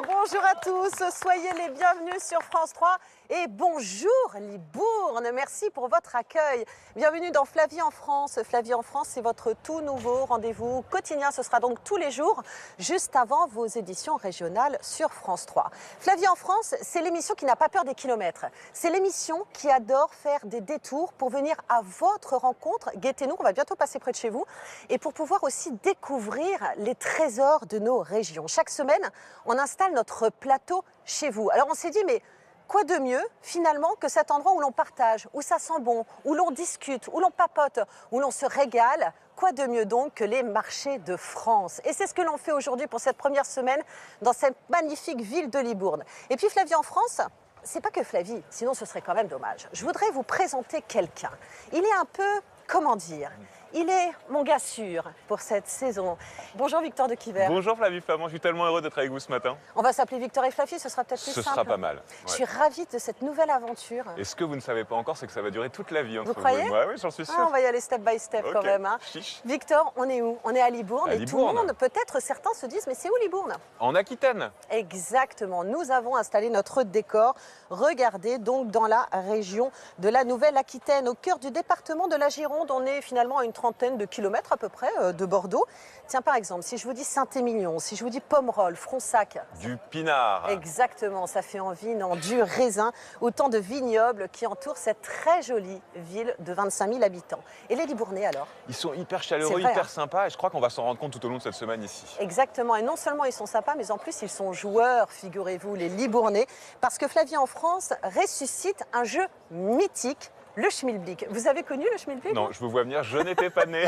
Bonjour à tous, soyez les bienvenus sur France 3 et bonjour Libourne, merci pour votre accueil. Bienvenue dans Flavie en France. Flavie en France, c'est votre tout nouveau rendez-vous quotidien, ce sera donc tous les jours, juste avant vos éditions régionales sur France 3. Flavie en France, c'est l'émission qui n'a pas peur des kilomètres. C'est l'émission qui adore faire des détours pour venir à votre rencontre. Guettez-nous, on va bientôt passer près de chez vous. Et pour pouvoir aussi découvrir les trésors de nos régions. Chaque semaine, on installe notre plateau chez vous. Alors on s'est dit, mais quoi de mieux finalement que cet endroit où l'on partage, où ça sent bon, où l'on discute, où l'on papote, où l'on se régale. Quoi de mieux donc que les marchés de France? Et c'est ce que l'on fait aujourd'hui pour cette première semaine dans cette magnifique ville de Libourne. Et puis Flavie en France, c'est pas que Flavie, sinon ce serait quand même dommage. Je voudrais vous présenter quelqu'un. Il est un peu, comment dire, il est mon gars sûr pour cette saison. Bonjour Victor de Quiver. Bonjour Flavie Flamand, je suis tellement heureux d'être avec vous ce matin. On va s'appeler Victor et Flavie, ce sera peut-être plus simple. Ce sera pas mal. Ouais. Je suis ravie de cette nouvelle aventure. Et ce que vous ne savez pas encore, c'est que ça va durer toute la vie entre vous croyez? et moi. Oui, j'en suis sûr. On va y aller step by step quand même. Hein. Victor, on est où? On est à Libourne. Et tout le monde, peut-être certains se disent, mais c'est où Libourne? En Aquitaine. Exactement. Nous avons installé notre décor. Regardez, donc dans la région de la Nouvelle-Aquitaine, au cœur du département de la Gironde. On est finalement à une trentaine de kilomètres à peu près de Bordeaux. Tiens, par exemple, si je vous dis Saint-Émilion, si je vous dis Pomerol, Fronsac. Du pinard. Exactement, ça fait envie, non, du raisin. Autant de vignobles qui entourent cette très jolie ville de 25 000 habitants. Et les Libournais alors? Ils sont hyper chaleureux, vrai, hyper sympas et je crois qu'on va s'en rendre compte tout au long de cette semaine ici. Exactement, et non seulement ils sont sympas, mais en plus ils sont joueurs, figurez-vous, les Libournais. Parce que Flavie en France ressuscite un jeu mythique. Le schmilblick. Vous avez connu le schmilblick? Non, je vous vois venir, je n'étais pas né.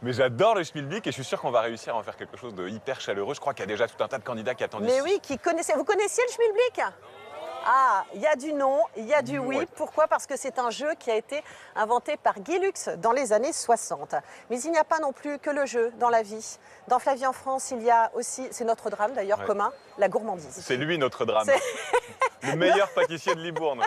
Mais j'adore le schmilblick et je suis sûr qu'on va réussir à en faire quelque chose de hyper chaleureux. Je crois qu'il y a déjà tout un tas de candidats qui attendent ici. Mais oui, qui connaissaient. Vous connaissiez le schmilblick? Ah, il y a du non, il y a du oui. Ouais. Pourquoi? Parce que c'est un jeu qui a été inventé par Guy Lux dans les années 60. Mais il n'y a pas non plus que le jeu dans la vie. Dans Flavie en France, il y a aussi, c'est notre drame d'ailleurs commun, la gourmandise. C'est lui notre drame. Le meilleur pâtissier de Libourne.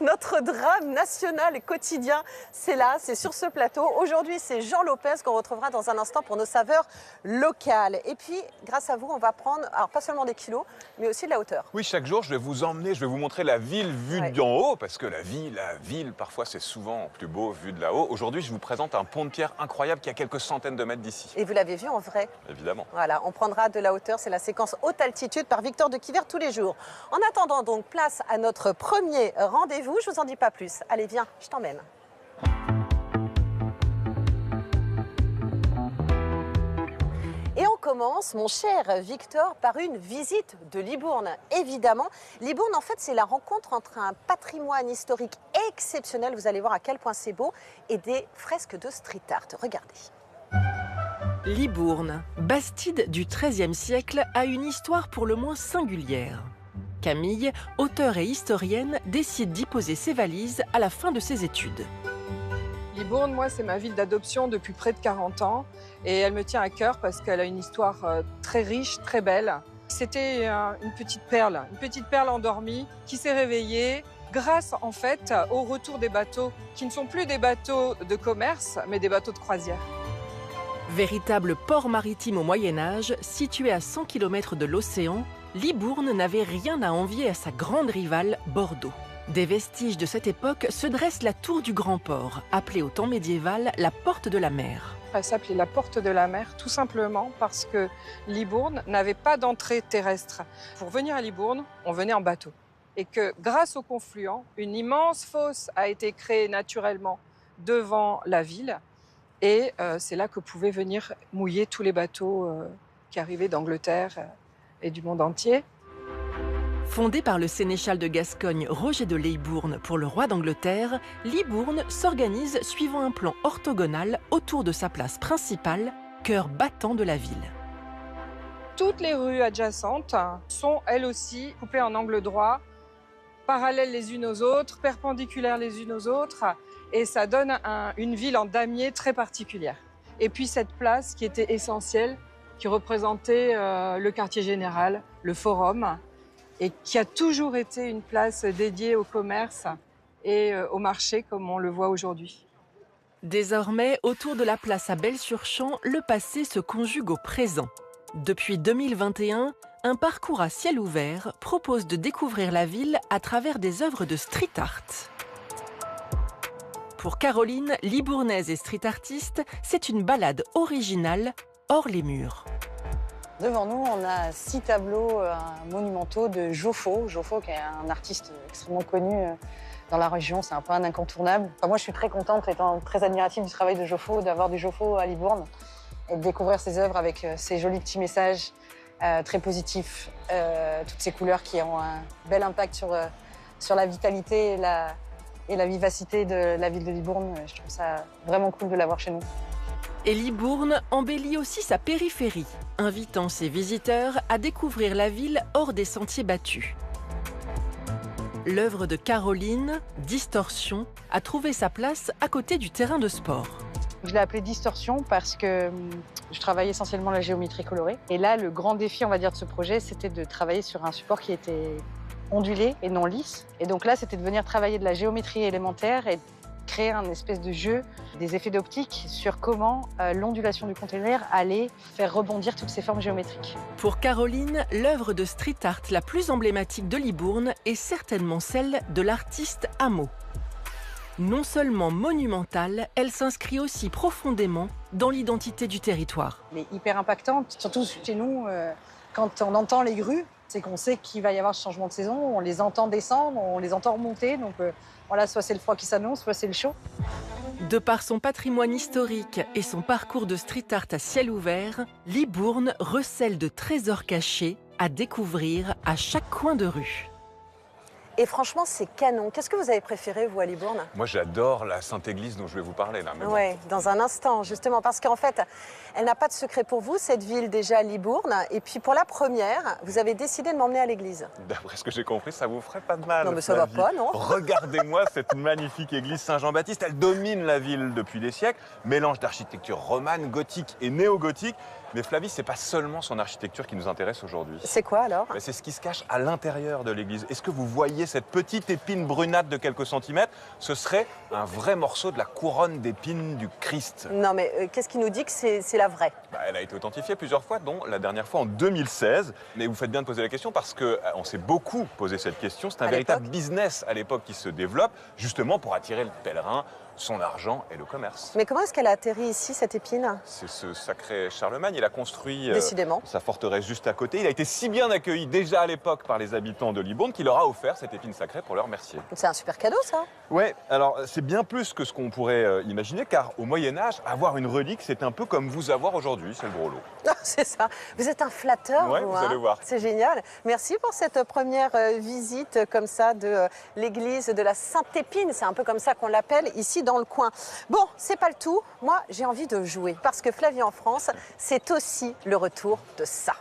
Notre drame national et quotidien, c'est là, c'est sur ce plateau. Aujourd'hui, c'est Jean Lopez qu'on retrouvera dans un instant pour nos saveurs locales. Et puis, grâce à vous, on va prendre, alors pas seulement des kilos, mais aussi de la hauteur. Oui, chaque jour, je vais vous emmener, je vais vous montrer la ville vue d'en haut, parce que la ville, parfois, c'est souvent plus beau vu de là-haut. Aujourd'hui, je vous présente un pont de pierre incroyable qui a quelques centaines de mètres d'ici. Et vous l'avez vu en vrai? Évidemment. Voilà, on prendra de la hauteur, c'est la séquence haute altitude par Victor de Quiver tous les jours. En attendant donc, place à notre premier rendez-vous. Je vous en dis pas plus. Allez, viens, je t'emmène. Et on commence, mon cher Victor, par une visite de Libourne. Évidemment, Libourne, en fait, c'est la rencontre entre un patrimoine historique exceptionnel, vous allez voir à quel point c'est beau, et des fresques de street art. Regardez. Libourne, bastide du XIIIe siècle, a une histoire pour le moins singulière. Camille, auteure et historienne, décide d'y poser ses valises à la fin de ses études. Libourne, moi, c'est ma ville d'adoption depuis près de 40 ans et elle me tient à cœur parce qu'elle a une histoire très riche, très belle. C'était une petite perle endormie qui s'est réveillée grâce en fait au retour des bateaux qui ne sont plus des bateaux de commerce mais des bateaux de croisière. Véritable port maritime au Moyen-Âge, situé à 100 km de l'océan, Libourne n'avait rien à envier à sa grande rivale, Bordeaux. Des vestiges de cette époque se dresse la tour du Grand Port, appelée au temps médiéval la Porte de la Mer. Elle s'appelait la Porte de la Mer tout simplement parce que Libourne n'avait pas d'entrée terrestre. Pour venir à Libourne, on venait en bateau. Et que grâce au confluent, une immense fosse a été créée naturellement devant la ville. Et c'est là que pouvaient venir mouiller tous les bateaux qui arrivaient d'Angleterre et du monde entier. Fondée par le sénéchal de Gascogne Roger de Leybourne pour le roi d'Angleterre, Libourne s'organise suivant un plan orthogonal autour de sa place principale, cœur battant de la ville. Toutes les rues adjacentes sont elles aussi coupées en angle droit, parallèles les unes aux autres, perpendiculaires les unes aux autres, et ça donne une ville en damier très particulière. Et puis cette place qui était essentielle, qui représentait le quartier général, le forum, et qui a toujours été une place dédiée au commerce et au marché comme on le voit aujourd'hui. Désormais, autour de la place à Belle-sur-Champ, le passé se conjugue au présent. Depuis 2021, un parcours à ciel ouvert propose de découvrir la ville à travers des œuvres de street art. Pour Caroline, libournaise et street artiste, c'est une balade originale hors les murs. Devant nous, on a 6 tableaux monumentaux de Joffo. Joffo, qui est un artiste extrêmement connu dans la région, c'est un peu un incontournable. Enfin, moi, je suis très contente, étant très admirative du travail de Joffo, d'avoir du Joffo à Libourne et de découvrir ses œuvres avec ces jolis petits messages très positifs, toutes ces couleurs qui ont un bel impact sur la vitalité et la vivacité de la ville de Libourne. Je trouve ça vraiment cool de l'avoir chez nous. Et Libourne embellit aussi sa périphérie, invitant ses visiteurs à découvrir la ville hors des sentiers battus. L'œuvre de Caroline, Distorsion, a trouvé sa place à côté du terrain de sport. Je l'ai appelé Distorsion parce que je travaille essentiellement la géométrie colorée. Et là, le grand défi, on va dire, de ce projet, c'était de travailler sur un support qui était ondulé et non lisse. Et donc là, c'était de venir travailler de la géométrie élémentaire et créer un espèce de jeu, des effets d'optique sur comment l'ondulation du conteneur allait faire rebondir toutes ces formes géométriques. Pour Caroline, l'œuvre de street art la plus emblématique de Libourne est certainement celle de l'artiste Hameau. Non seulement monumentale, elle s'inscrit aussi profondément dans l'identité du territoire. Elle est hyper impactante, surtout chez nous, quand on entend les grues, c'est qu'on sait qu'il va y avoir ce changement de saison, on les entend descendre, on les entend remonter, donc voilà, soit c'est le froid qui s'annonce, soit c'est le chaud. De par son patrimoine historique et son parcours de street art à ciel ouvert, Libourne recèle de trésors cachés à découvrir à chaque coin de rue. Et franchement, c'est canon. Qu'est-ce que vous avez préféré, vous, à Libourne? Moi, j'adore la Sainte-Église dont je vais vous parler là. Mais bon. Oui, dans un instant, justement, parce qu'en fait, elle n'a pas de secret pour vous, cette ville déjà, Libourne. Et puis, pour la première, vous avez décidé de m'emmener à l'église. D'après ce que j'ai compris, ça vous ferait pas de mal. Non, mais ça va Flavie. pas, non? Regardez-moi cette magnifique église Saint-Jean-Baptiste. Elle domine la ville depuis des siècles. Mélange d'architecture romane, gothique et néo-gothique. Mais Flavie, c'est pas seulement son architecture qui nous intéresse aujourd'hui. C'est quoi, alors? C'est ce qui se cache à l'intérieur de l'église. Est-ce que vous voyez cette petite épine brunâtre de quelques centimètres? Ce serait un vrai morceau de la couronne d'épines du Christ. Non, mais qu'est-ce qui nous dit que c'est la vraie? Elle a été authentifiée plusieurs fois, dont la dernière fois en 2016. Mais vous faites bien de poser la question parce qu'on s'est beaucoup posé cette question. C'est un véritable business à l'époque qui se développe, justement pour attirer le pèlerin, son argent et le commerce. Mais comment est-ce qu'elle a atterri ici, cette épine? C'est ce sacré Charlemagne. Il a construit Décidément. sa forteresse juste à côté. Il a été si bien accueilli déjà à l'époque par les habitants de Libourne qu'il leur a offert cette épine sacrée pour leur remercier. C'est un super cadeau, ça. Ouais, alors c'est bien plus que ce qu'on pourrait imaginer, car au Moyen-Âge, avoir une relique, c'est un peu comme vous avoir aujourd'hui, c'est le gros lot. C'est ça. Vous êtes un flatteur, Ouais, vous, vous allez voir. C'est génial. Merci pour cette première visite comme ça de l'église de la Sainte-Épine. C'est un peu comme ça qu'on l'appelle ici dans le coin. Bon, c'est pas le tout. Moi, j'ai envie de jouer parce que Flavie en France, c'est aussi le retour de ça.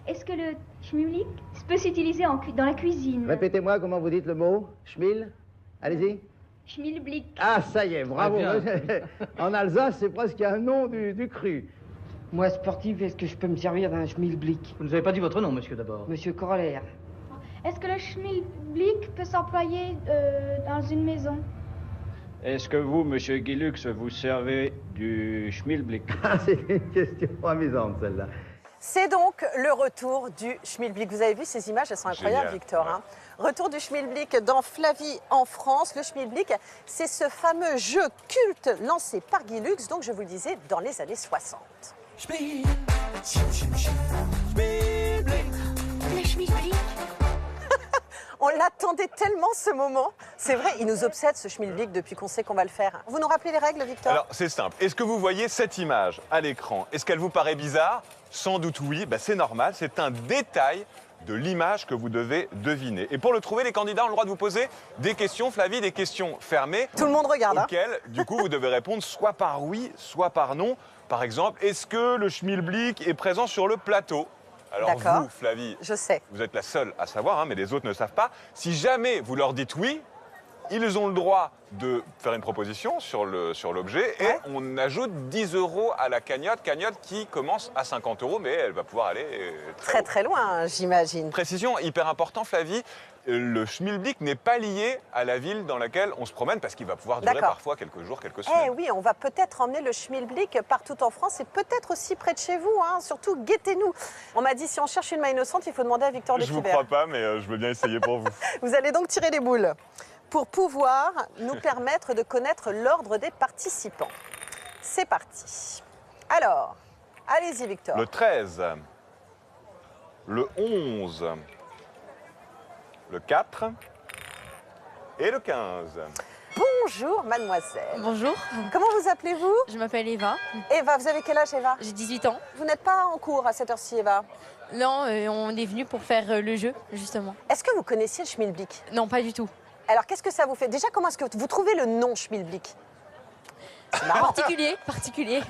Est-ce que le schmilblick peut s'utiliser dans la cuisine? Répétez-moi comment vous dites le mot. Schmil. Allez-y. Schmilblick. Ah, ça y est, bravo. En Alsace, c'est presque un nom du cru. Moi, sportif, est-ce que je peux me servir d'un schmilblick? Vous nous avez pas dit votre nom, monsieur, d'abord. Monsieur Corollaire. Est-ce que le schmilblick peut s'employer dans une maison? Est-ce que vous, monsieur Guilux, vous servez du schmilblick? Ah, c'est une question amusante, celle-là. C'est donc le retour du schmilblick. Vous avez vu ces images, elles sont incroyables, Génial, Victor. ouais. Retour du schmilblick dans Flavie en France. Le schmilblick, c'est ce fameux jeu culte lancé par Guy Lux, donc je vous le disais, dans les années 60. Le schmilblick. On l'attendait tellement, ce moment. C'est vrai, il nous obsède, ce schmilblick, depuis qu'on sait qu'on va le faire. Vous nous rappelez les règles, Victor? Alors, c'est simple. Est-ce que vous voyez cette image à l'écran? Est-ce qu'elle vous paraît bizarre? Sans doute oui. C'est normal. C'est un détail de l'image que vous devez deviner. Et pour le trouver, les candidats ont le droit de vous poser des questions, Flavie, des questions fermées. Tout le monde regarde. Auxquelles, du coup, vous devez répondre soit par oui, soit par non. Par exemple, est-ce que le schmilblick est présent sur le plateau? Alors vous, Flavie, je sais. vous êtes la seule à savoir, mais les autres ne savent pas. Si jamais vous leur dites oui, Ils ont le droit de faire une proposition sur l'objet et on ajoute 10 € à la cagnotte qui commence à 50 €, mais elle va pouvoir aller très loin, j'imagine. Précision hyper important, Flavie, le schmilblick n'est pas lié à la ville dans laquelle on se promène parce qu'il va pouvoir durer parfois quelques jours, quelques semaines. Eh oui, on va peut-être emmener le schmilblick partout en France et peut-être aussi près de chez vous, hein. Surtout guettez-nous. On m'a dit si on cherche une main innocente, il faut demander à Victor Je ne vous Décibert. crois pas, mais je veux bien essayer pour vous. Vous allez donc tirer les boules pour pouvoir nous permettre de connaître l'ordre des participants. C'est parti. Alors, allez-y Victor. Le 13, le 11, le 4 et le 15. Bonjour mademoiselle. Bonjour, Comment vous appelez-vous? je m'appelle Eva, Eva, vous avez quel âge Eva? j'ai 18 ans. Vous n'êtes pas en cours à cette heure-ci Eva? Non, on est venu pour faire le jeu, justement. Est-ce que vous connaissiez le schmilblick? Non, pas du tout. Alors qu'est-ce que ça vous fait? Déjà, comment est-ce que vous trouvez le nom schmilblick? C'est marrant. Particulier.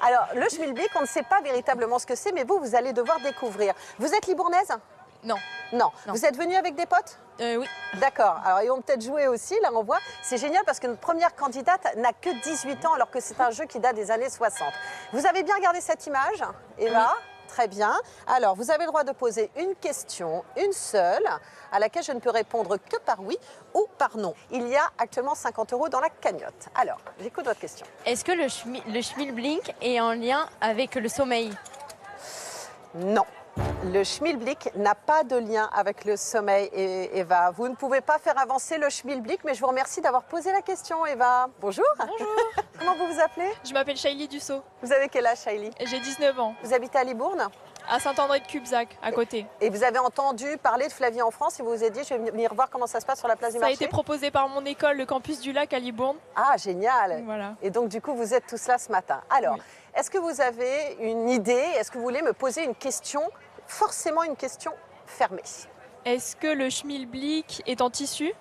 Alors, le schmilblick, on ne sait pas véritablement ce que c'est, mais vous allez devoir découvrir. Vous êtes libournaise? Non. Non. Non. Vous êtes venue avec des potes? Oui. D'accord. Alors, ils vont peut-être jouer aussi, là, on voit. C'est génial parce que notre première candidate n'a que 18 ans, alors que c'est un jeu qui date des années 60. Vous avez bien regardé cette image, Eva? Très bien. Alors, vous avez le droit de poser une question, une seule, à laquelle je ne peux répondre que par oui ou par non. Il y a actuellement 50 € dans la cagnotte. Alors, j'écoute votre question. Est-ce que le schmilblick est en lien avec le sommeil? Non. Le schmilblick n'a pas de lien avec le sommeil, Eva. Vous ne pouvez pas faire avancer le schmilblick, mais je vous remercie d'avoir posé la question, Eva. Bonjour. Bonjour. Comment vous vous appelez? Je m'appelle Shaili Dussault. Vous avez quel âge, Shaili? J'ai 19 ans. Vous habitez à Libourne? À Saint-André-de-Cubzac, à côté. Et vous avez entendu parler de Flavie en France et vous vous êtes dit, je vais venir voir comment ça se passe sur la place du Ça a marché? été proposé par mon école, le campus du Lac à Libourne. Ah, génial. Voilà. Et donc, du coup, vous êtes tous là ce matin. Alors, Oui. est-ce que vous avez une idée? Est-ce que vous voulez me poser une question? Forcément une question fermée. Est-ce que le schmilblick est en tissu?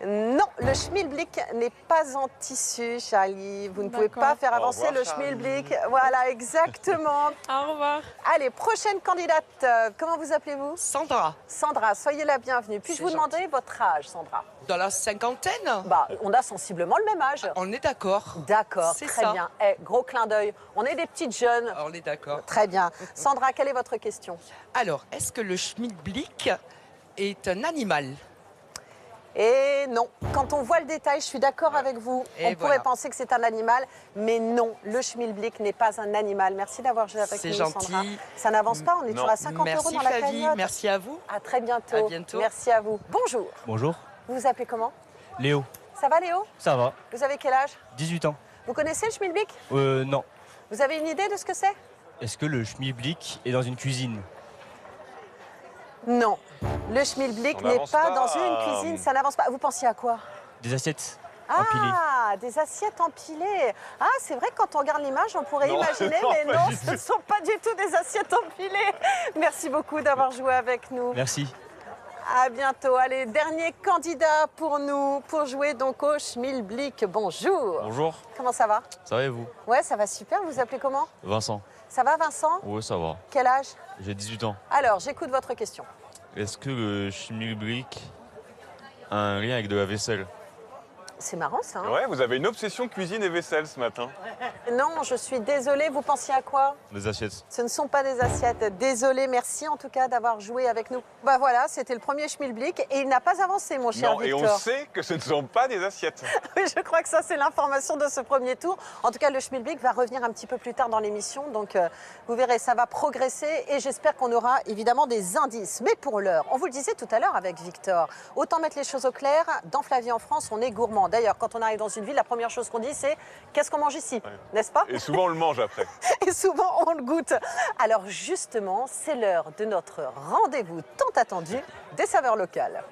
Non, le schmilblick n'est pas en tissu, Charlie. Vous ne pouvez D'accord. pas faire Au avancer revoir, le Charlie. schmilblick. Voilà, exactement. Au revoir. Allez, prochaine candidate. Comment vous appelez-vous? Sandra, Sandra, soyez la bienvenue. Puis-je C'est vous demander votre âge, Sandra? dans la cinquantaine. Bah, on a sensiblement le même âge. On est d'accord. D'accord, C'est très ça. bien. Gros clin d'œil. On est des petites jeunes. On est d'accord. Très bien. Sandra, quelle est votre question? Alors, est-ce que le schmilblick est un animal? Et non. Quand on voit le détail, je suis d'accord avec vous. Et On pourrait voilà. penser que c'est un animal, mais non, le schmilblick n'est pas un animal. Merci d'avoir joué avec C'est nous, gentil. Sandra. Ça n'avance pas, on est toujours à 50 Merci € dans la Flavie, cagnotte. merci à vous. À très bientôt. À bientôt. Merci à vous. Bonjour. Bonjour, Vous vous appelez comment? Léo, Ça va, Léo? ça va, Vous avez quel âge? 18 ans. Vous connaissez le schmilblick? Non. Vous avez une idée de ce que c'est? Est-ce que le schmilblick est dans une cuisine? Non. Le schmilblick On n'est n'avance pas pas. dans une cuisine, ça n'avance pas. Vous pensiez à quoi? Des assiettes empilées? Ah, des assiettes empilées. Ah, c'est vrai que quand on regarde l'image, on pourrait Non, imaginer, non, mais pas non, du ce ne tout. sont pas du tout des assiettes empilées. Merci beaucoup d'avoir joué avec nous. Merci. À bientôt. Allez, dernier candidat pour nous, pour jouer donc au schmilblick. Bonjour. Bonjour, Comment ça va? ça va et vous? Ouais, ça va super. Vous vous appelez comment? Vincent. Ça va, Vincent? Ouais, ça va. Quel âge? J'ai 18 ans. Alors, j'écoute votre question. Est-ce que le schmilblick a un lien avec de la vaisselle? C'est marrant, ça. Hein? Ouais, vous avez une obsession cuisine et vaisselle ce matin. Non, je suis désolée. Vous pensiez à quoi? Des assiettes. Ce ne sont pas des assiettes. Désolée, merci en tout cas d'avoir joué avec nous. Bah voilà, c'était le premier schmilblick et il n'a pas avancé, mon cher Non, et Victor. on sait que ce ne sont pas des assiettes. Oui, je crois que ça, c'est l'information de ce premier tour. En tout cas, le schmilblick va revenir un petit peu plus tard dans l'émission. Donc, vous verrez, ça va progresser et j'espère qu'on aura évidemment des indices. Mais pour l'heure, on vous le disait tout à l'heure avec Victor, autant mettre les choses au clair. Dans Flavie en France, on est gourmand. D'ailleurs, quand on arrive dans une ville, la première chose qu'on dit, c'est qu'est-ce qu'on mange ici, n'est-ce pas? Et souvent, on le mange après. Et souvent, on le goûte. Alors justement, c'est l'heure de notre rendez-vous tant attendu des saveurs locales.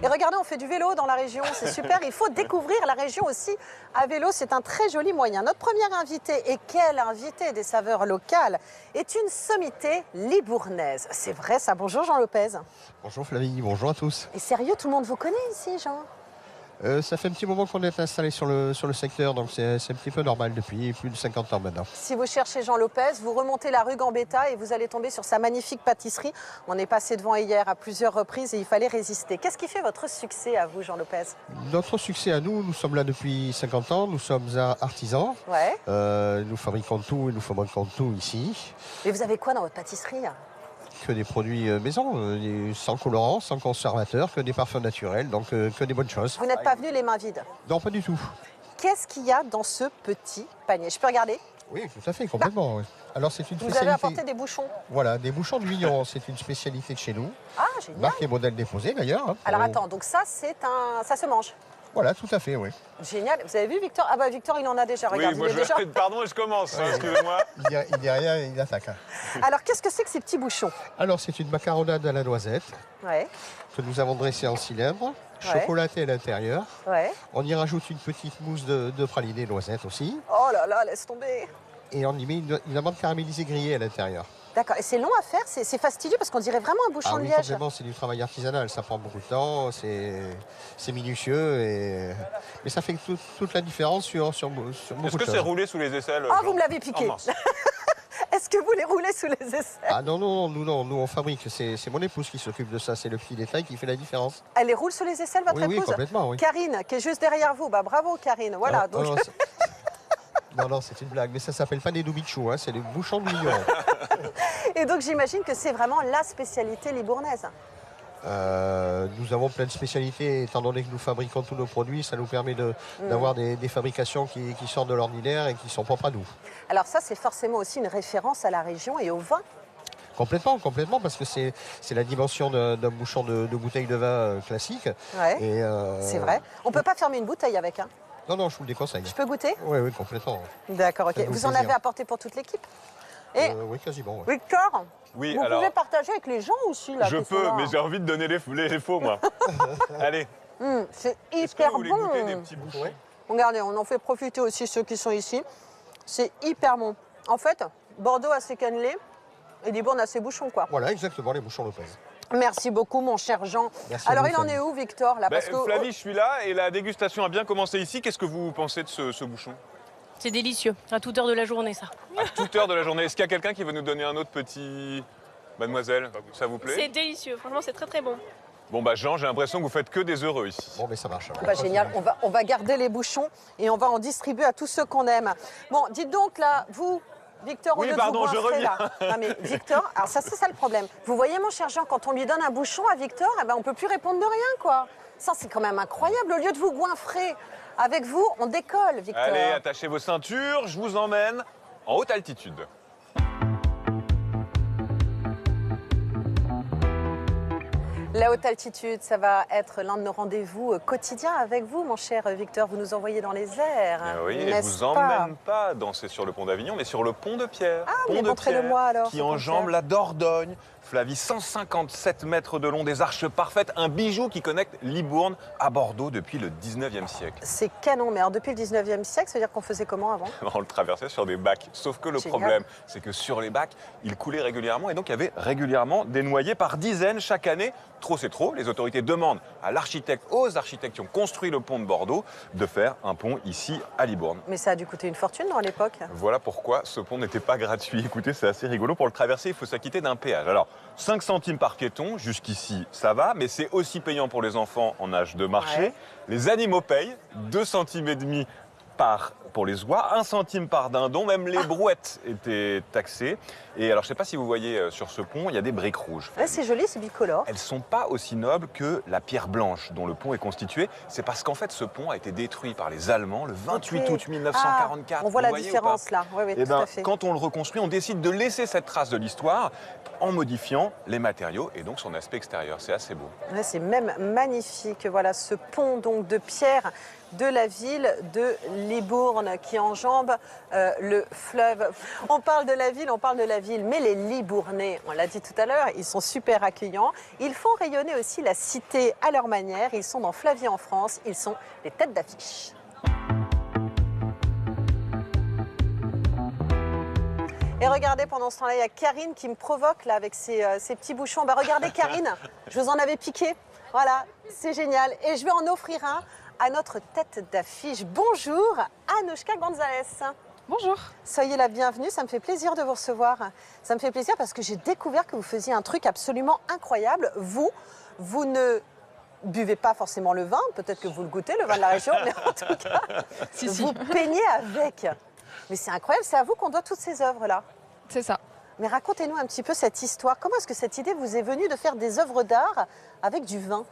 Et regardez, on fait du vélo dans la région, c'est super. Il faut découvrir la région aussi à vélo, c'est un très joli moyen. Notre première invitée, et quelle invitée des saveurs locales, est une sommité libournaise. C'est vrai ça, bonjour Jean Lopez. Bonjour Flavie, bonjour à tous. Et sérieux, tout le monde vous connaît ici, Jean? Ça fait un petit moment qu'on est installé sur le secteur, donc c'est un petit peu normal depuis plus de 50 ans maintenant. Si vous cherchez Jean Lopez, vous remontez la rue Gambetta et vous allez tomber sur sa magnifique pâtisserie. On est passé devant hier à plusieurs reprises et il fallait résister. Qu'est-ce qui fait votre succès à vous, Jean Lopez? Notre succès à nous sommes là depuis 50 ans, nous sommes artisans. Ouais. Nous fabriquons tout et nous fabriquons tout ici. Mais vous avez quoi dans votre pâtisserie? Que des produits maison, sans colorant, sans conservateur, que des parfums naturels, donc que des bonnes choses. Vous n'êtes pas venu les mains vides? Non, pas du tout. Qu'est-ce qu'il y a dans ce petit panier? Je peux regarder? Oui, tout à fait, complètement. Oui. Alors c'est une Vous spécialité. avez apporté des bouchons? Voilà, des bouchons de vigneron, c'est une spécialité de chez nous. Ah, génial. Marque et modèle déposé d'ailleurs. Hein, Alors attends, donc ça ça se mange? Voilà, tout à fait, oui. Génial. Vous avez vu Victor? Ah bah Victor, il en a déjà. Regarde, Oui, moi il est déjà... pardon, je commence, hein, excusez-moi. Il dit rien, il attaque. Hein. Alors qu'est-ce que c'est que ces petits bouchons? Alors c'est une macaronade à la noisette Ouais. que nous avons dressée en cylindre, Ouais. chocolatée à l'intérieur. Ouais. On y rajoute une petite mousse de praliné noisette aussi. Oh là là, laisse tomber. Et on y met une amande caramélisée grillée à l'intérieur. D'accord. Et c'est long à faire? C'est fastidieux parce qu'on dirait vraiment un bouchon Ah de oui, liège. complètement, c'est du travail artisanal, ça prend beaucoup de temps, c'est minutieux, mais ça fait toute la différence sur beaucoup de choses. Est-ce que c'est roulé sous les aisselles? Ah, Jean vous me l'avez piqué. Oh, mince. Est-ce que vous les roulez sous les aisselles? Ah non, nous on fabrique, c'est mon épouse qui s'occupe de ça, c'est le petit détail qui fait la différence. Elle les roule sous les aisselles, votre Oui, épouse? complètement, oui. Karine, qui est juste derrière vous. Bah bravo Karine, voilà. Non, Donc... non, c'est une blague, mais ça s'appelle pas des doubichous, hein, c'est des bouchons de vigneron. Et donc j'imagine que c'est vraiment la spécialité libournaise. Nous avons plein de spécialités, étant donné que nous fabriquons tous nos produits, ça nous permet d'avoir des fabrications qui sortent de l'ordinaire et qui sont propres à nous. Alors ça, c'est forcément aussi une référence à la région et au vin. Complètement, parce que c'est la dimension d'un bouchon de bouteille de vin classique. Ouais, et c'est vrai. On ne peut pas fermer une bouteille avec, hein? Non, je vous le déconseille. Je peux goûter? Oui, complètement. D'accord, ok. Faites-vous Vous en plaisir. avez apporté pour toute l'équipe? Et Oui, quasiment. Ouais. Victor, Oui, vous alors, pouvez partager avec les gens aussi là. je qui sont peux, là. mais j'ai envie de donner les faux, moi. Allez. C'est Est-ce que hyper vous voulez bon. goûter des petits bouchons? Regardez, on en fait profiter aussi ceux qui sont ici. C'est hyper bon. En fait, Bordeaux a ses cannelés et Libourne a ses bouchons, quoi. Voilà, exactement, les bouchons Lopez. Merci beaucoup, mon cher Jean. Merci à Alors, vous, il en Flavie. est où, Victor là? Parce que... Flavie, je suis là et la dégustation a bien commencé ici. Qu'est-ce que vous pensez de ce bouchon? C'est délicieux, à toute heure de la journée ça. À toute heure de la journée. Est-ce qu'il y a quelqu'un qui veut nous donner un autre petit... Mademoiselle, ça vous plaît? C'est délicieux, franchement c'est très très bon. Bon bah Jean, j'ai l'impression que vous faites que des heureux ici. Bon, mais ça marche. alors. Bah, génial, on va garder les bouchons et on va en distribuer à tous ceux qu'on aime. Bon, dites donc là, vous, Victor, au Oui, lieu pardon, de vous je goinfrer, reviens. là. Non mais Victor, alors ça c'est ça le problème. Vous voyez mon cher Jean, quand on lui donne un bouchon à Victor, eh ben, on peut plus répondre de rien, quoi. Ça c'est quand même incroyable. Au lieu de vous goinfrer avec vous, on décolle, Victor. Allez, attachez vos ceintures, je vous emmène en haute altitude. La haute altitude, ça va être l'un de nos rendez-vous quotidiens avec vous, mon cher Victor. Vous nous envoyez dans les airs. Ah oui, et je n'est-ce vous pas? emmène pas danser sur le pont d'Avignon, mais sur le pont de Pierre. Ah, Pont mais de montrez-le-moi alors. qui ce pont de enjambe Pierre. la Dordogne. Flavie, 157 mètres de long, des arches parfaites, un bijou qui connecte Libourne à Bordeaux depuis le 19e siècle. C'est canon, mais alors depuis le 19e siècle, ça veut dire qu'on faisait comment avant? On le traversait sur des bacs. Sauf que le Génial. problème, c'est que sur les bacs, il coulait régulièrement et donc il y avait régulièrement des noyés par dizaines chaque année. Trop, c'est trop. Les autorités demandent à l'architecte, aux architectes qui ont construit le pont de Bordeaux, de faire un pont ici à Libourne. Mais ça a dû coûter une fortune dans l'époque. Voilà pourquoi ce pont n'était pas gratuit. Écoutez, c'est assez rigolo. Pour le traverser, il faut s'acquitter d'un péage. Alors, 5 centimes par piéton, jusqu'ici, ça va, mais c'est aussi payant pour les enfants en âge de marcher. Ouais. Les animaux payent, 2 centimes et demi pour les oies, 1 centime par dindon, même les brouettes étaient taxées. Et alors, je ne sais pas si vous voyez sur ce pont, il y a des briques rouges. Ouais, c'est joli, c'est bicolore. Elles ne sont pas aussi nobles que la pierre blanche dont le pont est constitué. C'est parce qu'en fait, ce pont a été détruit par les Allemands le 28 Ok. août 1944. Ah, on voit Vous la voyez ou différence pas là. Oui, oui, Eh tout ben, à fait. quand on le reconstruit, on décide de laisser cette trace de l'histoire en modifiant les matériaux et donc son aspect extérieur. C'est assez beau. Ouais, c'est même magnifique. Voilà ce pont donc de pierre de la ville de Libourne qui enjambe le fleuve. On parle de la ville, mais les Libournais, on l'a dit tout à l'heure, ils sont super accueillants. Ils font rayonner aussi la cité à leur manière. Ils sont dans Flavie en France, ils sont les têtes d'affiche. Et regardez, pendant ce temps-là, il y a Karine qui me provoque là avec ses petits bouchons. Bah, regardez Karine, je vous en avais piqué. Voilà, c'est génial. Et je vais en offrir un à notre tête d'affiche. Bonjour, Anouchka Gonzalez. Bonjour. Soyez la bienvenue, ça me fait plaisir de vous recevoir. Ça me fait plaisir parce que j'ai découvert que vous faisiez un truc absolument incroyable. Vous ne buvez pas forcément le vin, peut-être que vous le goûtez, le vin de la région, mais en tout cas, vous peignez avec. Mais c'est incroyable, c'est à vous qu'on doit toutes ces œuvres-là. C'est ça. Mais racontez-nous un petit peu cette histoire. Comment est-ce que cette idée vous est venue de faire des œuvres d'art avec du vin?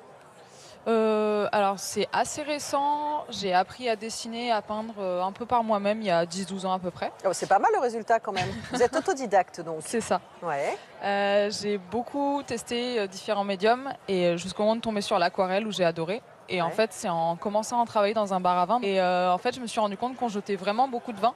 Alors c'est assez récent, j'ai appris à dessiner, à peindre un peu par moi-même il y a 10-12 ans à peu près. Oh, c'est pas mal le résultat quand même. Vous êtes autodidacte donc. C'est ça. Ouais. J'ai beaucoup testé différents médiums et jusqu'au moment de tomber sur l'aquarelle où j'ai adoré. Et en fait c'est en commençant à travailler dans un bar à vin. Et en fait je me suis rendu compte qu'on jetait vraiment beaucoup de vin.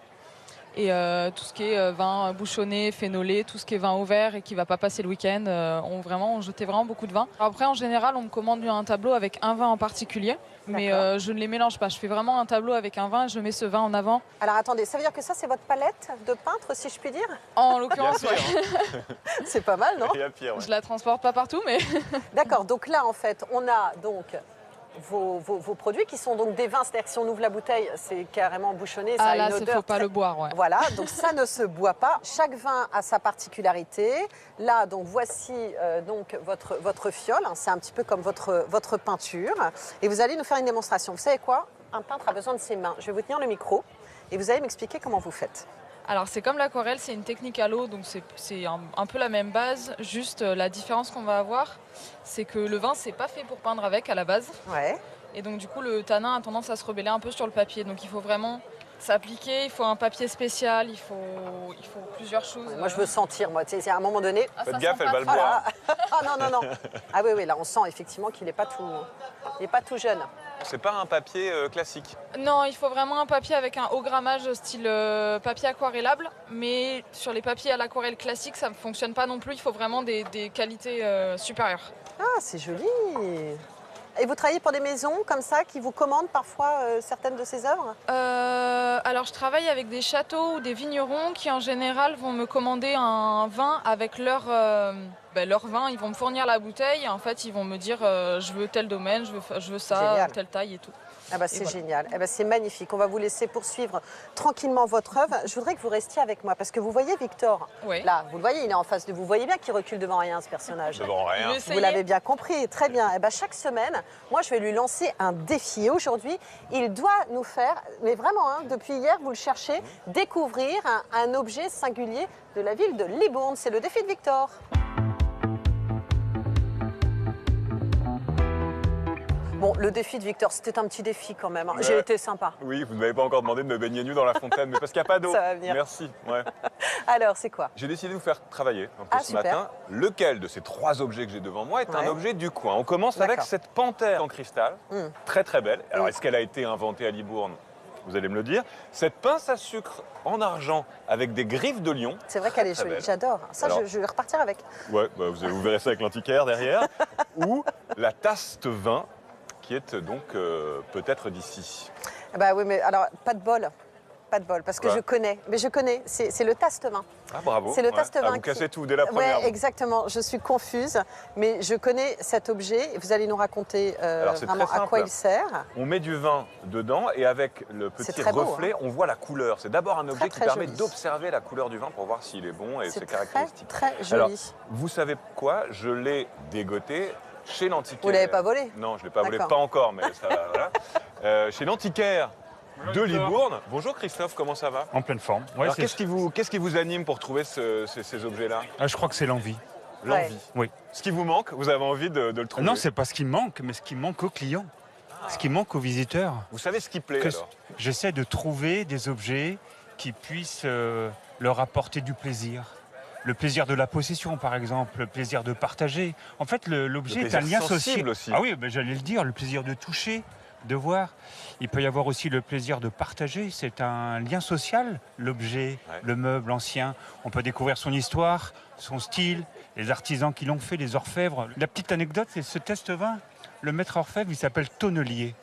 Et tout ce qui est vin bouchonné, phénolé, tout ce qui est vin au verre et qui ne va pas passer le week-end, on jetait vraiment beaucoup de vin. Après, en général, on me commande un tableau avec un vin en particulier, mais je ne les mélange pas. Je fais vraiment un tableau avec un vin, je mets ce vin en avant. Alors attendez, ça veut dire que ça, c'est votre palette de peintre, si je puis dire? En l'occurrence, c'est pas mal, non? Il y a pire, Je la transporte pas partout, mais... D'accord, donc là, en fait, on a donc... Vos produits qui sont donc des vins, c'est-à-dire que si on ouvre la bouteille, c'est carrément bouchonné, ça a là, une odeur. Il ne faut pas le boire, ouais. Voilà, donc ça ne se boit pas. Chaque vin a sa particularité. Là, donc voici donc votre fiole, hein, c'est un petit peu comme votre peinture. Et vous allez nous faire une démonstration. Vous savez quoi? Un peintre a besoin de ses mains. Je vais vous tenir le micro et vous allez m'expliquer comment vous faites. Alors c'est comme l'aquarelle, c'est une technique à l'eau, donc c'est un peu la même base. Juste la différence qu'on va avoir, c'est que le vin, c'est pas fait pour peindre avec à la base. Ouais. Et donc du coup, le tanin a tendance à se rebeller un peu sur le papier. Donc il faut vraiment s'appliquer, il faut un papier spécial, il faut plusieurs choses. Ouais, moi je veux sentir, moi, tu sais, à un moment donné... Faites gaffe, elle va le boire. Ah non. Ah oui, là on sent effectivement qu'il n'est pas tout jeune. C'est pas un papier classique. Non, il faut vraiment un papier avec un haut grammage style papier aquarellable. Mais sur les papiers à l'aquarelle classique, ça ne fonctionne pas non plus. Il faut vraiment des qualités supérieures. Ah, c'est joli. Et vous travaillez pour des maisons comme ça qui vous commandent parfois certaines de ces œuvres? Alors je travaille avec des châteaux ou des vignerons qui en général vont me commander un vin avec leur vin. Ils vont me fournir la bouteille et en fait ils vont me dire je veux tel domaine, je veux ça, telle taille et tout. Ah bah c'est génial, c'est magnifique. On va vous laisser poursuivre tranquillement votre œuvre. Je voudrais que vous restiez avec moi parce que vous voyez Victor, là, vous le voyez, il est en face de vous. Vous voyez bien qu'il recule devant rien, ce personnage. Devant rien. Vous l'avez bien compris, très bien. Chaque semaine, moi je vais lui lancer un défi. Et aujourd'hui, il doit nous faire, mais vraiment, depuis hier, vous le cherchez, découvrir un objet singulier de la ville de Libourne. C'est le défi de Victor. Bon, le défi de Victor, c'était un petit défi quand même. J'ai été sympa. Oui, vous ne m'avez pas encore demandé de me baigner nu dans la fontaine, mais parce qu'il n'y a pas d'eau. Ça va venir. Merci. Ouais. Alors, c'est quoi? J'ai décidé de vous faire travailler un peu ce matin. Lequel de ces trois objets que j'ai devant moi est un objet du coin? On commence avec cette panthère en cristal, très très belle. Alors, est-ce qu'elle a été inventée à Libourne? Vous allez me le dire. Cette pince à sucre en argent avec des griffes de lion. C'est vrai qu'elle est jolie, j'adore. Ça, alors, je vais repartir avec. Ouais, vous verrez ça avec l'antiquaire derrière. Ou la tasse vin, qui est donc peut-être d'ici. Bah oui, mais alors, pas de bol. Pas de bol, parce que je connais. Mais je connais, c'est le taste-vin. Ah, bravo. C'est le taste-vin. Vous cassez tout dès la première. Oui, exactement. Je suis confuse, mais je connais cet objet. Vous allez nous raconter vraiment à quoi il sert. On met du vin dedans et avec le petit reflet, on voit la couleur. C'est d'abord un objet qui permet d'observer la couleur du vin pour voir s'il est bon et ses caractéristiques. Très joli. Alors, vous savez quoi? Je l'ai dégoté chez l'antiquaire. Vous ne l'avez pas volé? Non, je ne l'ai pas volé, pas encore, mais ça va. Voilà. Chez l'antiquaire de Libourne. Bonjour Christophe, comment ça va? En pleine forme. Ouais, alors qu'est-ce qui vous anime pour trouver ces objets-là? Je crois que c'est l'envie. L'envie? Oui. Ce qui vous manque, vous avez envie de le trouver? Non, c'est pas ce qui me manque, mais ce qui manque aux clients. Ce qui manque aux visiteurs. Vous savez ce qui plaît alors? J'essaie de trouver des objets qui puissent leur apporter du plaisir. Le plaisir de la possession, par exemple, le plaisir de partager. En fait, l'objet est un lien social. Aussi. Ah oui, j'allais le dire, le plaisir de toucher, de voir. Il peut y avoir aussi le plaisir de partager. C'est un lien social, l'objet, le meuble ancien. On peut découvrir son histoire, son style, les artisans qui l'ont fait, les orfèvres. La petite anecdote, c'est ce test-vin. Le maître orfèvre, il s'appelle Tonnelier.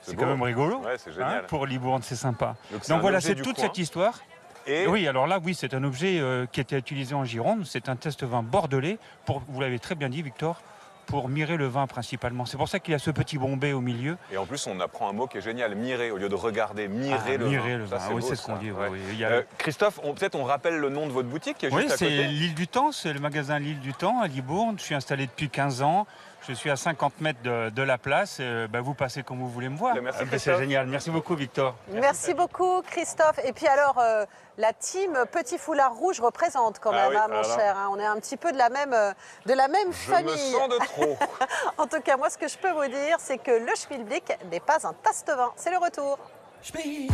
C'est quand même rigolo. Ouais, c'est génial. Pour Libourne, c'est sympa. Donc voilà, c'est toute cette histoire. Et oui, alors là, oui, c'est un objet qui était utilisé en Gironde. C'est un test-vin bordelais, vous l'avez très bien dit, Victor, pour mirer le vin principalement. C'est pour ça qu'il y a ce petit bombé au milieu. Et en plus, on apprend un mot qui est génial, mirer, au lieu de regarder, mirer le vin. Mirer le vin, oui, c'est ce qu'on dit. Oui, oui. Christophe, peut-être on rappelle le nom de votre boutique qui est Oui, juste à c'est côté. l'Île du Temps, c'est le magasin L'Île du Temps à Libourne. Je suis installé depuis 15 ans. Je suis à 50 mètres de la place. Vous passez comme vous voulez me voir. Merci, c'est génial. Merci beaucoup, Victor. Merci beaucoup, Christophe. Et puis alors, la team Petit Foulard Rouge représente quand même, mon cher. On est un petit peu de la même famille. Je me sens de trop. En tout cas, moi, ce que je peux vous dire, c'est que le Schmilblick n'est pas un taste-vin. C'est le retour. Le Schmilblick.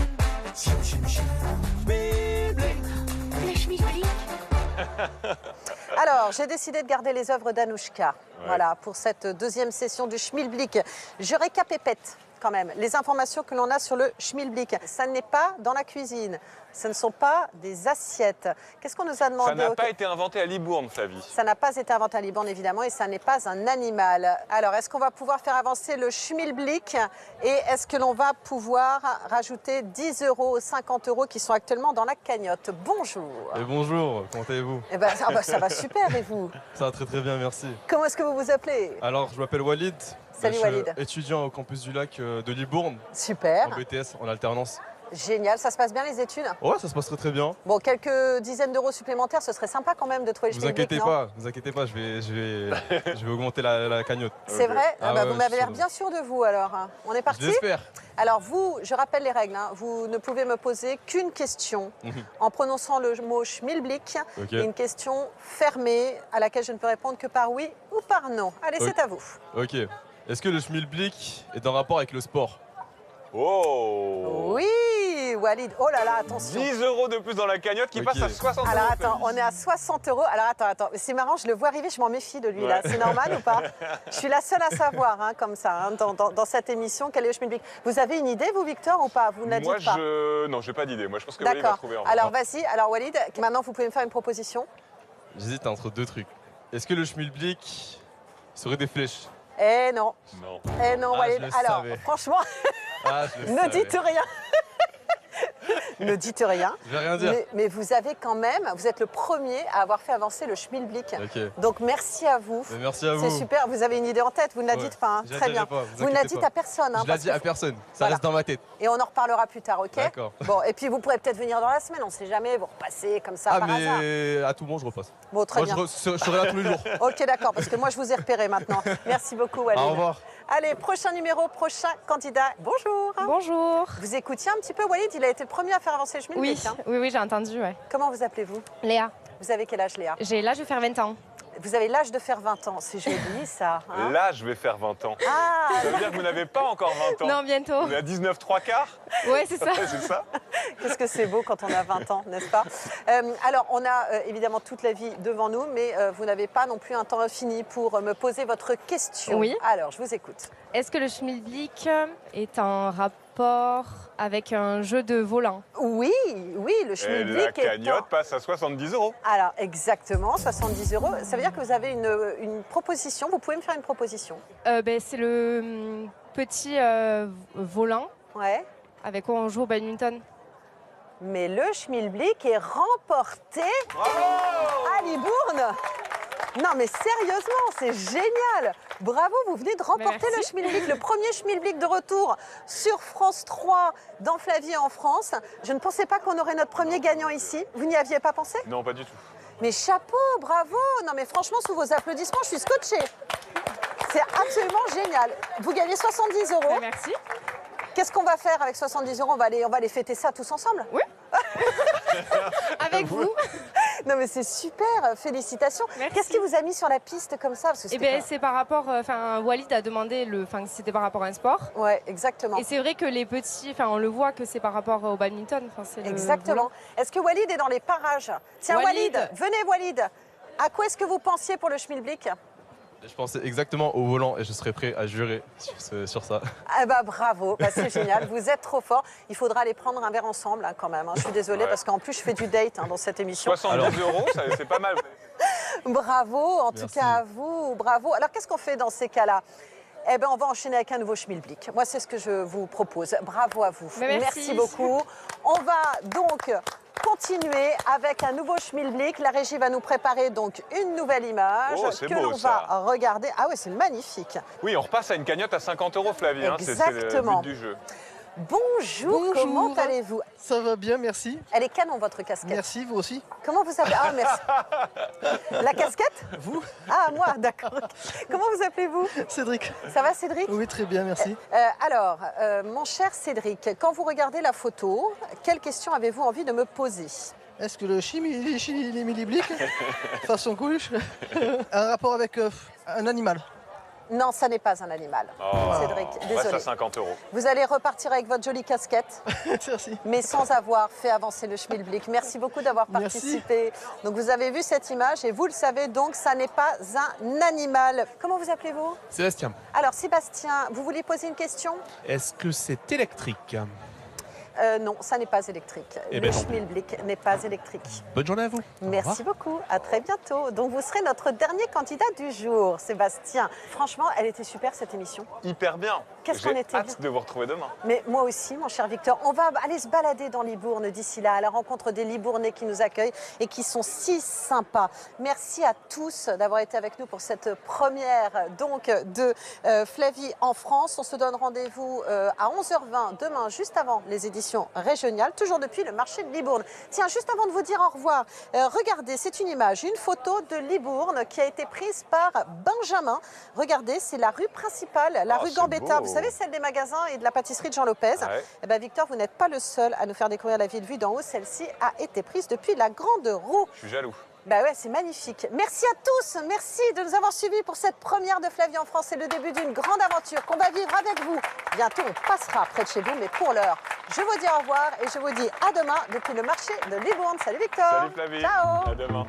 Alors, j'ai décidé de garder les œuvres d'Anouchka, voilà, pour cette deuxième session du Schmilblick. Je récapépète quand même les informations que l'on a sur le Schmilblick. Ça n'est pas dans la cuisine, ce ne sont pas des assiettes. Qu'est-ce qu'on nous a demandé? Ça n'a pas été inventé à Libourne, Flavie. Ça n'a pas été inventé à Libourne, évidemment, et ça n'est pas un animal. Alors, est-ce qu'on va pouvoir faire avancer le Schmilblick et est-ce que l'on va pouvoir rajouter 10 €, 50 € qui sont actuellement dans la cagnotte? Bonjour. Et bonjour, comment allez-vous? Eh ben, ça va super, et vous? Ça va très très bien, merci. Comment est-ce que vous vous appelez? Alors, je m'appelle Walid. Salut Walid. Je suis étudiant au campus du lac de Libourne. Super. En BTS, en alternance. Génial, ça se passe bien les études? Ouais, ça se passe très très bien. Bon, quelques dizaines d'euros supplémentaires, ce serait sympa quand même de trouver le Schmilblick, non? Vous inquiétez pas, je vais augmenter la cagnotte. C'est vrai? Ah ouais, vous m'avez l'air bien sûr de vous alors. On est parti? J'espère. Alors vous, je rappelle les règles, vous ne pouvez me poser qu'une question en prononçant le mot Schmilblick, et une question fermée à laquelle je ne peux répondre que par oui ou par non. Allez, c'est à vous. Ok. Est-ce que le Schmilblick est en rapport avec le sport? Oh! Oui, Walid. Oh là là, attention. 10 € de plus dans la cagnotte qui passe à 60 €. Alors attends, on est à 60 €. Alors attends. C'est marrant, je le vois arriver, je m'en méfie de lui là. C'est normal ou pas? Je suis la seule à savoir, comme ça, dans cette émission, quel est le Schmilblick. Vous avez une idée, vous, Victor, ou pas? Vous ne la dites pas? Non, je n'ai pas d'idée. Moi, je pense que Walid va trouver. Alors vas-y. Alors Walid, maintenant, vous pouvez me faire une proposition. J'hésite entre deux trucs. Est-ce que le Schmilblick serait des flèches? Eh non. Non. Eh non, Walid. Alors, franchement, ne dites rien. Ne dites rien. Je vais rien dire. Mais vous avez quand même, vous êtes le premier à avoir fait avancer le Schmilblick. Okay. Donc merci à vous. Mais merci à vous. C'est super. Vous avez une idée en tête, vous ne la dites pas. Très bien. Vous ne la dites à personne. Je la dis à personne. Ça reste dans ma tête. Et on en reparlera plus tard, ok? D'accord. Bon, et puis vous pourrez peut-être venir dans la semaine, on ne sait jamais, vous repassez comme ça par hasard. À tout moment, je repasse. Bon, très bien. Je serai là tous les jours. Ok, d'accord, parce que moi, je vous ai repéré maintenant. Merci beaucoup, Walid. Au revoir. Allez, prochain numéro, prochain candidat. Bonjour. Bonjour. Vous écoutiez un petit peu Walid, il a été le premier à faire avancer le Schmilblick. Oui, j'ai entendu, ouais. Comment vous appelez-vous? Léa. Vous avez quel âge, Léa? J'ai l'âge de faire 20 ans. Vous avez l'âge de faire 20 ans, c'est joli ça. Là, je vais faire 20 ans. Ah, ça veut dire que vous n'avez pas encore 20 ans. Non, bientôt. Vous êtes à 19 3/4. Ouais, c'est ça. C'est ça. Qu'est-ce que c'est beau quand on a 20 ans, n'est-ce pas? Alors, on a évidemment toute la vie devant nous, mais vous n'avez pas non plus un temps infini pour me poser votre question. Oui. Alors, je vous écoute. Est-ce que le Schmilblick est en rapport avec un jeu de volant? Oui, le Schmilblick. Et la cagnotte passe à 70 €. Alors, exactement, 70 €. Ça veut dire que vous avez une proposition. Vous pouvez me faire une proposition? C'est le petit volant avec quoi on joue au badminton. Mais le Schmilblick est remporté à Libourne. Non mais sérieusement, c'est génial. Bravo, vous venez de remporter le Schmilblick, le premier Schmilblick de retour sur France 3 dans Flavie en France. Je ne pensais pas qu'on aurait notre premier gagnant ici. Vous n'y aviez pas pensé? Non, pas du tout. Mais chapeau, bravo. Non mais franchement, sous vos applaudissements, je suis scotchée. C'est absolument génial. Vous gagnez 70 €. Merci. Qu'est-ce qu'on va faire avec 70 €? On va aller fêter ça tous ensemble? Oui. Avec vous. Non mais c'est super, félicitations. Qu'est-ce qui vous a mis sur la piste comme ça? C'est par rapport, Walid a demandé c'était par rapport à un sport. Ouais, exactement. Et c'est vrai que les petits, on le voit que c'est par rapport au badminton. Exactement. Est-ce que Walid est dans les parages? Tiens Walid, venez Walid. À quoi est-ce que vous pensiez pour le Schmilblick? Je pensais exactement au volant et je serais prêt à jurer sur ça. Ah bah bravo, c'est génial, vous êtes trop fort. Il faudra aller prendre un verre ensemble quand même. Je suis désolée parce qu'en plus je fais du date dans cette émission. 70 €, c'est pas mal. Bravo, en tout cas à vous, bravo. Alors qu'est-ce qu'on fait dans ces cas-là? Eh bien, on va enchaîner avec un nouveau Schmilblick. Moi, c'est ce que je vous propose. Bravo à vous. Merci beaucoup. On va donc continuer avec un nouveau schmilblick. La régie va nous préparer donc une nouvelle image c'est que beau, l'on ça. va regarder. Ah oui, c'est magnifique. Oui, on repasse à une cagnotte à 50 €, Flavie. Hein, c'est le Exactement. but du jeu. Bonjour, comment allez-vous? Ça va bien, merci. Elle est canon, votre casquette. Merci, vous aussi. Comment vous appelez? Ah, merci. La casquette? Vous? Ah, moi, d'accord. Comment vous appelez-vous? Cédric. Ça va, Cédric? Oui, très bien, merci. Alors, mon cher Cédric, quand vous regardez la photo, quelle question avez-vous envie de me poser? Est-ce que le schmilblick, façon Coluche, a un rapport avec un animal? Non, ça n'est pas un animal. Cédric, On reste désolé. à 50 €. Vous allez repartir avec votre jolie casquette, Merci. mais sans avoir fait avancer le schmilblick. Merci beaucoup d'avoir participé. Donc vous avez vu cette image et vous le savez donc, ça n'est pas un animal. Comment vous appelez-vous? Sébastien, Alors Sébastien, vous vouliez poser une question? est-ce que c'est électrique? Non, ça n'est pas électrique. Eh Le ben, tant pis. schmilblick n'est pas électrique. Bonne journée à vous. Merci beaucoup, à très bientôt. Donc vous serez notre dernier candidat du jour, Sébastien. Franchement, elle était super cette émission. Hyper bien. Qu'est-ce qu'on était J'ai hâte bien. de vous retrouver demain. Mais moi aussi, mon cher Victor, on va aller se balader dans Libourne d'ici là, à la rencontre des Libournais qui nous accueillent et qui sont si sympas. Merci à tous d'avoir été avec nous pour cette première donc de Flavie en France. On se donne rendez-vous à 11h20 demain, juste avant les éditions régionales, toujours depuis le marché de Libourne. Tiens, juste avant de vous dire au revoir, regardez, c'est une image, une photo de Libourne qui a été prise par Benjamin. Regardez, c'est la rue principale, la rue c'est Gambetta. beau. Vous savez, celle des magasins et de la pâtisserie de Jean Lopez. Ouais. Eh ben, Victor, vous n'êtes pas le seul à nous faire découvrir la ville vue d'en haut. Celle-ci a été prise depuis la Grande Roue. Je suis jaloux. Bah ouais, c'est magnifique. Merci à tous. Merci de nous avoir suivis pour cette première de Flavie en France. C'est le début d'une grande aventure qu'on va vivre avec vous. Bientôt, on passera près de chez vous. Mais pour l'heure, je vous dis au revoir et je vous dis à demain depuis le marché de Libourne. Salut Victor. Salut Flavie. Ciao. À demain.